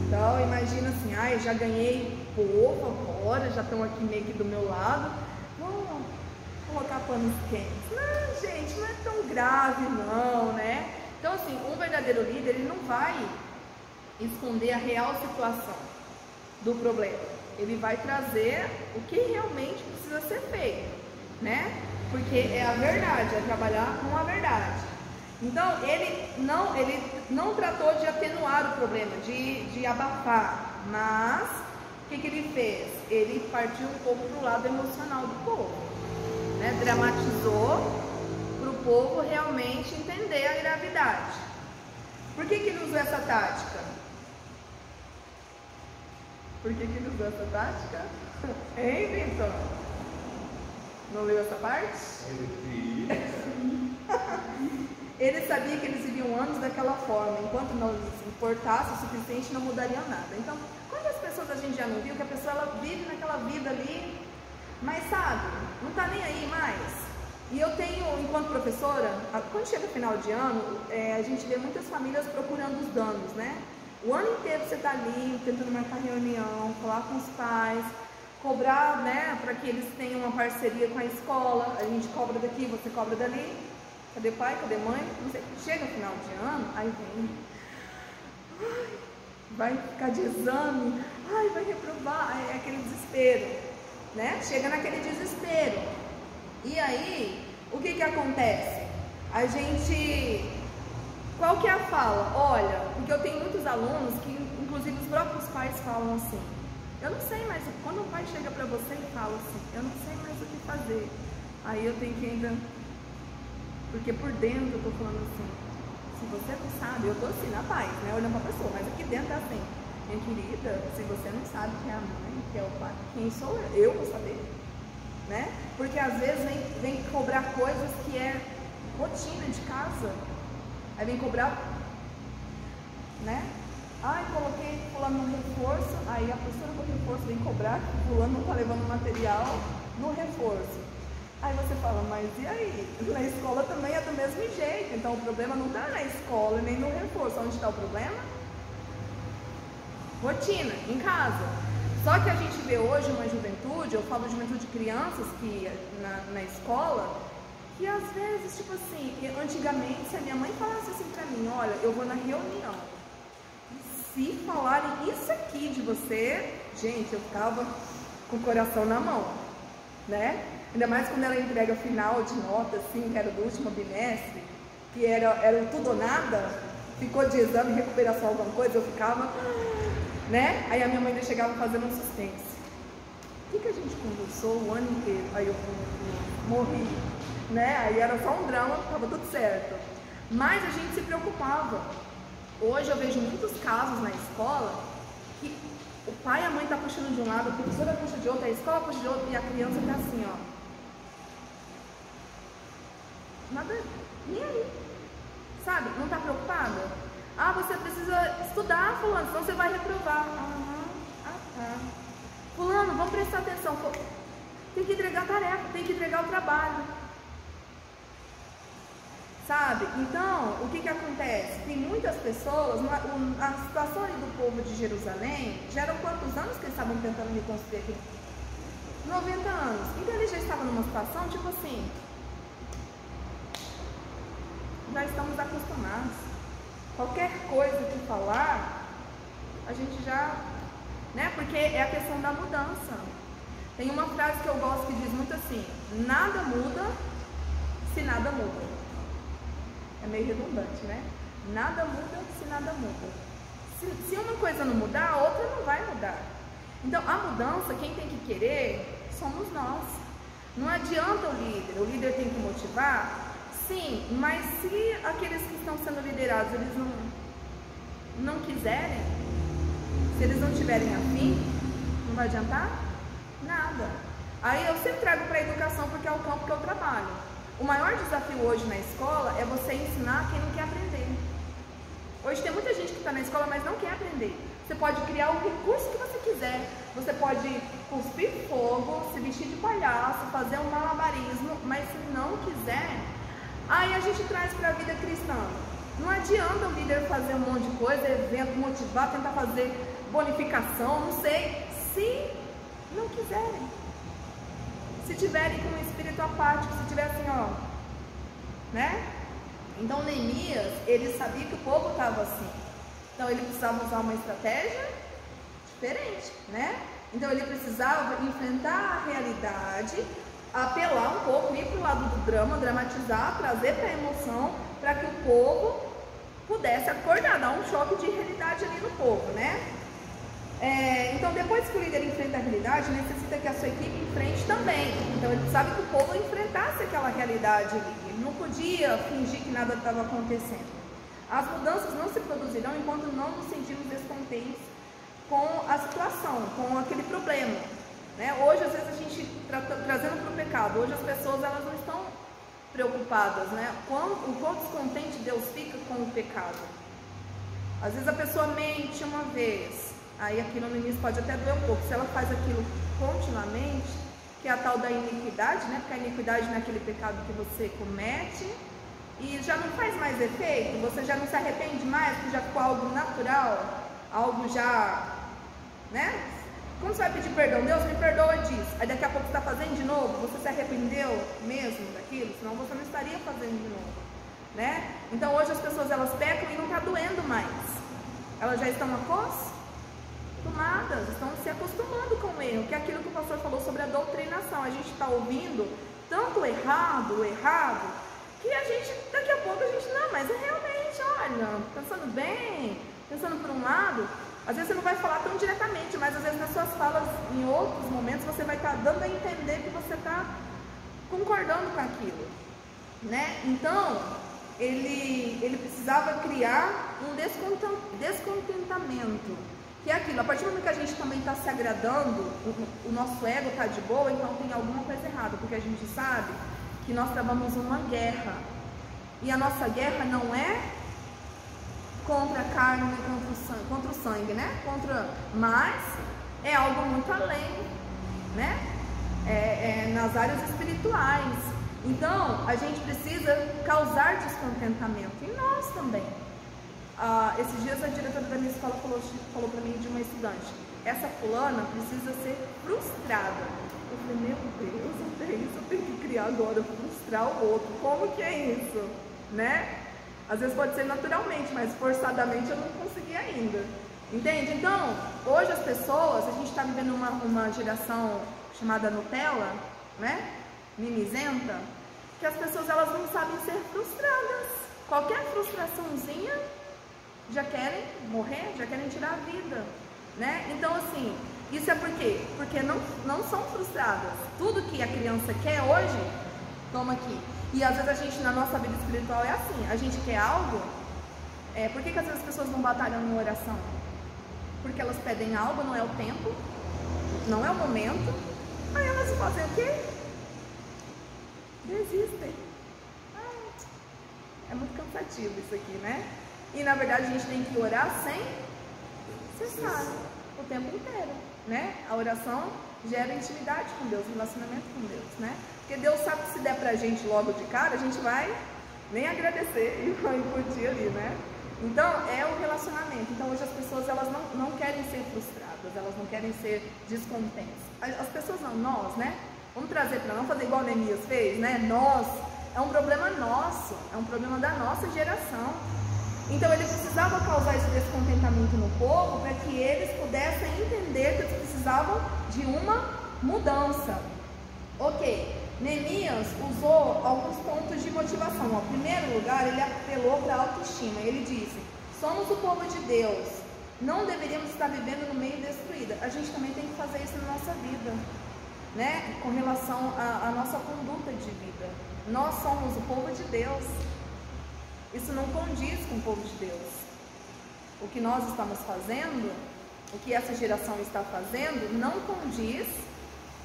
Então, imagina assim, eu já ganhei povo agora, já estão aqui meio que do meu lado, vamos colocar panos quentes. Não, gente, não é tão grave não, né? Então, assim, um verdadeiro líder, ele não vai esconder a real situação do problema. Ele vai trazer o que realmente precisa ser feito, né? Porque é a verdade, é trabalhar com a verdade. Então, ele não tratou de atenuar o problema, de abafar, mas o que ele fez? Ele partiu um pouco para o lado emocional do povo, né? Dramatizou para o povo realmente entender a gravidade. Por que ele usou essa tática? Por que ele usou essa tática? Hein, Vitor? Não leu essa parte? Ele sabia que eles viviam anos daquela forma, enquanto não lhes importasse o suficiente, não mudariam nada. Então, quantas pessoas a gente já não viu que a pessoa ela vive naquela vida ali, mas sabe, não está nem aí mais? E eu tenho, enquanto professora, quando chega o final de ano, a gente vê muitas famílias procurando os danos, né? O ano inteiro você está ali, tentando marcar reunião, falar com os pais, cobrar, né, para que eles tenham uma parceria com a escola. A gente cobra daqui, você cobra dali. Cadê pai, cadê mãe? Não sei. Chega o final de ano, aí vem. Ai, vai ficar de exame, ai, vai reprovar. É aquele desespero, né? Chega naquele desespero. E aí, o que acontece? A gente... Qual que é a fala? Olha, porque eu tenho muitos alunos que, inclusive os próprios pais falam assim, eu não sei mais, quando um pai chega para você e fala assim, eu não sei mais o que fazer, aí eu tenho que ainda, porque por dentro eu tô falando assim, se você não sabe, eu tô assim na paz, né, olhando pra pessoa, mas aqui dentro é assim, minha querida, se você não sabe quem é a mãe, quem é o pai, quem sou eu vou saber, né, porque às vezes vem cobrar coisas que é rotina de casa. Aí vem cobrar, né? Ai, coloquei fulano no reforço, aí a professora do reforço vem cobrar que fulano não está levando material no reforço. Aí você fala, mas e aí? Na escola também é do mesmo jeito, então o problema não está na escola nem no reforço. Onde está o problema? Rotina, em casa. Só que a gente vê hoje uma juventude, eu falo de juventude de crianças que na escola, que às vezes, tipo assim, antigamente, se a minha mãe falasse assim pra mim, olha, eu vou na reunião, se falarem isso aqui de você, gente, eu ficava com o coração na mão, né? Ainda mais quando ela entrega final de nota, assim, que era do último bimestre, que era tudo ou nada, ficou de exame, recuperação, alguma coisa, eu ficava, né? Aí a minha mãe ainda chegava fazendo um suspense. O que a gente conversou o ano inteiro? Aí eu morri. Né? Aí era só um drama, estava tudo certo. Mas a gente se preocupava. Hoje eu vejo muitos casos na escola que o pai e a mãe estão puxando de um lado, a professora puxa de outro, a escola puxa de outro e a criança está assim, ó. Nada, nem aí. Sabe? Não está preocupada? Ah, você precisa estudar, fulano, senão você vai reprovar. Tá. Fulano, vamos prestar atenção. Tem que entregar a tarefa, tem que entregar o trabalho. Sabe? Então, o que acontece? Tem muitas pessoas, a situação ali do povo de Jerusalém, já eram quantos anos que eles estavam tentando reconstruir aqui? 90 anos. Então eles já estavam numa situação, tipo assim, já estamos acostumados. Qualquer coisa que falar, a gente já, né? Porque é a questão da mudança. Tem uma frase que eu gosto que diz muito assim, nada muda se nada muda. É meio redundante, né? Nada muda se nada muda. Se uma coisa não mudar, a outra não vai mudar. Então, a mudança, quem tem que querer, somos nós. Não adianta o líder tem que motivar, sim, mas se aqueles que estão sendo liderados, eles não quiserem, se eles não tiverem afim, não vai adiantar nada. Aí eu sempre trago para a educação, porque é o campo que eu trabalho. O maior desafio hoje na escola é você ensinar quem não quer aprender. Hoje tem muita gente que está na escola, mas não quer aprender. Você pode criar o recurso que você quiser. Você pode cuspir fogo, se vestir de palhaço, fazer um malabarismo, mas se não quiser, aí a gente traz para a vida cristã. Não adianta o líder fazer um monte de coisa, evento, motivar, tentar fazer bonificação, não sei, se não quiserem. Se tiverem com um espírito apático, se tiver assim, ó, né? Então Neemias, ele sabia que o povo estava assim. Então ele precisava usar uma estratégia diferente, né? Então ele precisava enfrentar a realidade, apelar um pouco, ir para o lado do drama, dramatizar, trazer para a emoção, para que o povo pudesse acordar, dar um choque de realidade ali no povo, né? Então depois que o líder enfrenta a realidade, necessita que a sua equipe enfrente também. Então ele precisava que o povo enfrentasse aquela realidade ali. Ele não podia fingir que nada estava acontecendo. As mudanças não se produzirão enquanto não nos sentirmos descontentes com a situação, com aquele problema. né? Hoje, às vezes, a gente trazendo para o pecado, hoje as pessoas elas não estão preocupadas, né? O quão descontente Deus fica com o pecado. Às vezes a pessoa mente uma vez, aí aquilo no início pode até doer um pouco. Se ela faz aquilo continuamente, que é a tal da iniquidade, né? Porque a iniquidade não é aquele pecado que você comete e já não faz mais efeito, você já não se arrepende mais, porque já ficou algo natural, algo já, né? Como você vai pedir perdão? Deus, me perdoa disso. Aí daqui a pouco você está fazendo de novo, você se arrependeu mesmo daquilo? Senão você não estaria fazendo de novo, né? Então hoje as pessoas elas pecam e não está doendo mais. Elas já estão acostumadas, estão se acostumando com o erro, que é aquilo que o pastor falou sobre a doutrinação. A gente está ouvindo tanto o errado, que a gente, daqui a pouco a gente, não, mas é realmente, olha, pensando bem, pensando por um lado, às vezes você não vai falar tão diretamente, mas às vezes nas suas falas, em outros momentos, você vai estar dando a entender que você está concordando com aquilo, né? Então, ele precisava criar um descontentamento, que é aquilo, a partir do momento que a gente também está se agradando, o nosso ego está de boa, então tem alguma coisa errada, porque a gente sabe que nós travamos uma guerra, e a nossa guerra não é contra a carne, contra o sangue, né? Mas é algo muito além, né? Nas áreas espirituais. Então, a gente precisa causar descontentamento, e nós também. Esses dias a diretora da minha escola falou para mim de uma estudante: essa fulana precisa ser frustrada. Eu falei, meu Deus, eu tenho que criar agora, frustrar o outro. Como que é isso, né? Às vezes pode ser naturalmente, mas forçadamente eu não consegui ainda. Entende? Então, hoje as pessoas, a gente está vivendo uma geração chamada Nutella, né? Mimizenta, que as pessoas elas não sabem ser frustradas. Qualquer frustraçãozinha já querem morrer, já querem tirar a vida, né? Então, assim, isso é por quê? Porque não são frustradas. Tudo que a criança quer hoje, toma aqui. E às vezes a gente, na nossa vida espiritual, é assim, a gente quer algo, por que às vezes as pessoas não batalham em oração? Porque elas pedem algo, não é o tempo, não é o momento, aí elas fazem o quê? Desistem. É muito cansativo isso aqui, né? E na verdade a gente tem que orar sem cessar, o tempo inteiro, né? A oração gera intimidade com Deus, relacionamento com Deus, né? Porque Deus sabe que se der pra gente logo de cara, a gente vai nem agradecer e vai curtir ali, né? Então, é o relacionamento. Então, hoje as pessoas, elas não querem ser frustradas, elas não querem ser descontentes. As pessoas não, nós, né? Vamos trazer para não fazer igual Neemias fez, né? Nós, é um problema nosso, é um problema da nossa geração. Então, ele precisava causar esse descontentamento no povo para que eles pudessem entender que eles precisavam de uma mudança. Ok. Neemias usou alguns pontos de motivação. Em primeiro lugar, ele apelou para a autoestima. Ele disse: somos o povo de Deus, não deveríamos estar vivendo no meio destruído. A gente também tem que fazer isso na nossa vida, né? Com relação à nossa conduta de vida. Nós somos o povo de Deus. Isso não condiz com o povo de Deus. O que nós estamos fazendo, o que essa geração está fazendo, não condiz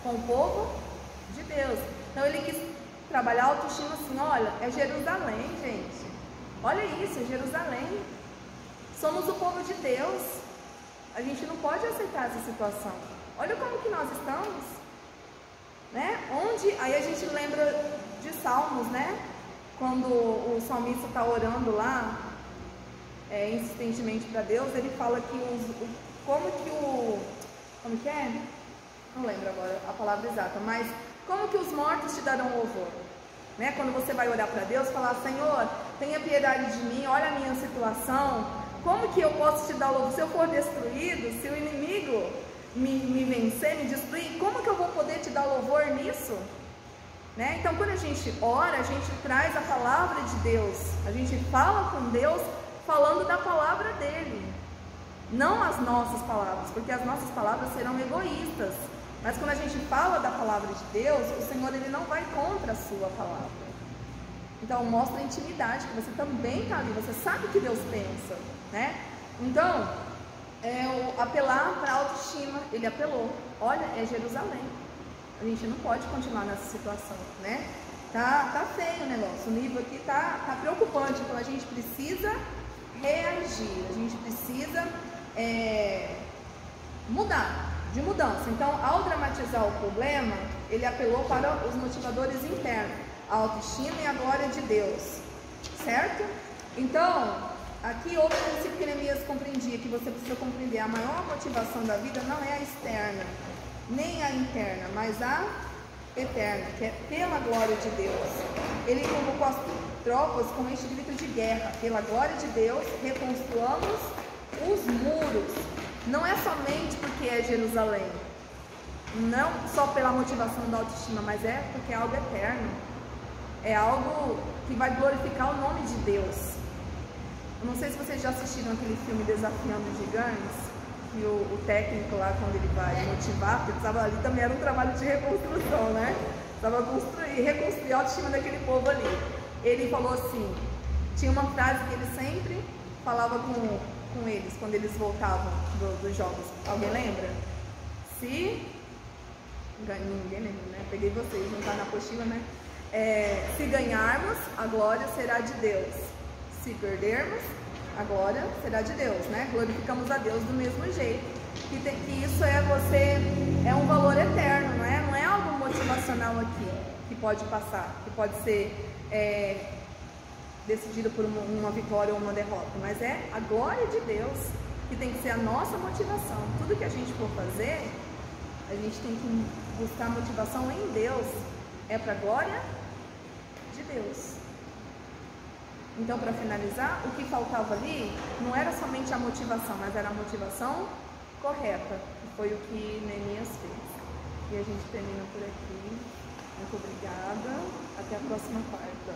com o povo de Deus. Então ele quis trabalhar a autoestima assim: olha, é Jerusalém, gente. Olha isso, é Jerusalém. Somos o povo de Deus. A gente não pode aceitar essa situação. Olha como que nós estamos, né? Aí a gente lembra de Salmos, né? Quando o salmista está orando lá, insistentemente para Deus, ele fala que como que é? Não lembro agora a palavra exata, mas como que os mortos te darão louvor? Né? Quando você vai orar para Deus, falar: Senhor, tenha piedade de mim, olha a minha situação, como que eu posso te dar louvor? Se eu for destruído, se o inimigo me vencer, me destruir, como que eu vou poder te dar louvor nisso? Né? Então, quando a gente ora, a gente traz a palavra de Deus, a gente fala com Deus falando da palavra dele, não as nossas palavras, porque as nossas palavras serão egoístas. Mas quando a gente fala da palavra de Deus, o Senhor ele não vai contra a sua palavra. Então mostra a intimidade, que você também está ali, você sabe o que Deus pensa, né? Então, apelar para a autoestima. Ele apelou. Olha, é Jerusalém. A gente não pode continuar nessa situação, né? Tá feio o negócio. O nível aqui tá preocupante. Então a gente precisa reagir. A gente precisa mudar, de mudança. Então, ao dramatizar o problema, ele apelou para os motivadores internos, a autoestima e a glória de Deus, certo? Então, aqui outro princípio que Neemias compreendia, que você precisa compreender: a maior motivação da vida não é a externa, nem a interna, mas a eterna, que é pela glória de Deus. Ele convocou as tropas com este grito de guerra: pela glória de Deus, reconstruamos os muros. Não é somente porque é Jerusalém, não só pela motivação da autoestima, mas é porque é algo eterno, é algo que vai glorificar o nome de Deus. Eu não sei se vocês já assistiram aquele filme Desafiando Gigantes, que o técnico lá, quando ele vai motivar, porque precisava, ali também era um trabalho de reconstrução, né? Precisava reconstruir a autoestima daquele povo ali. Ele falou assim, tinha uma frase que ele sempre falava com eles, quando eles voltavam dos jogos. Alguém lembra? Ninguém lembra, né? Peguei vocês, não tá na apostila, né? Se ganharmos, a glória será de Deus. Se perdermos, a glória será de Deus, né? Glorificamos a Deus do mesmo jeito. Que isso é um valor eterno, não é? Não é algo motivacional aqui, que pode passar, que pode ser decidido por uma vitória ou uma derrota, mas é a glória de Deus que tem que ser a nossa motivação. Tudo que a gente for fazer, a gente tem que buscar motivação em Deus, é para a glória de Deus. Então, para finalizar, o que faltava ali não era somente a motivação, mas era a motivação correta, que foi o que Neemias fez. E a gente termina por aqui. Muito obrigada. Até a próxima quarta.